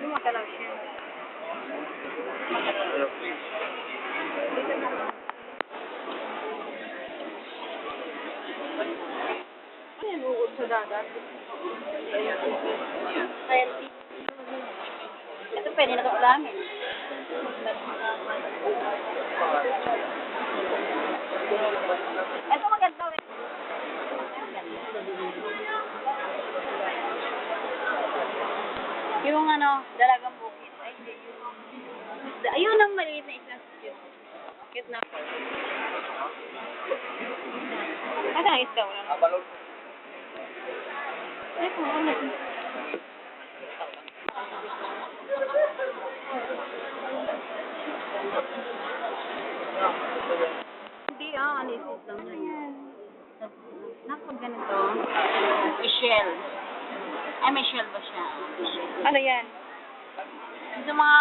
Lumagalaw siya. Ano yung uod sa dagat? Healthy. Ito pwede na kapalamin. Ito maganda eh. Yung ano, dalagang bukit. Ay, hindi. Ayun ang maliit na isang cute. Cute na. Ano ang isda? Ay, kung ano. Hindi alisis lang yan. Nakapag ganito. Michelle. Ay, Michelle ba siya? Ano yan? Ito mga,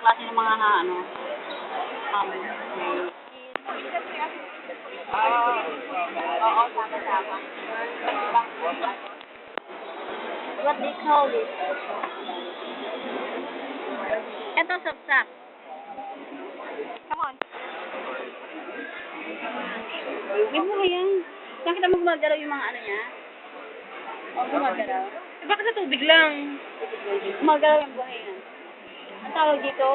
klase ng mga, oo, tama. What they call it? Ito, sapsap. Come on. May buhay yan. Nakita mo gumagalaw yung mga ano niya? O, gumagalaw. Baka sa tubig lang. Gumagalaw yung buhay yan. Ang tawag dito?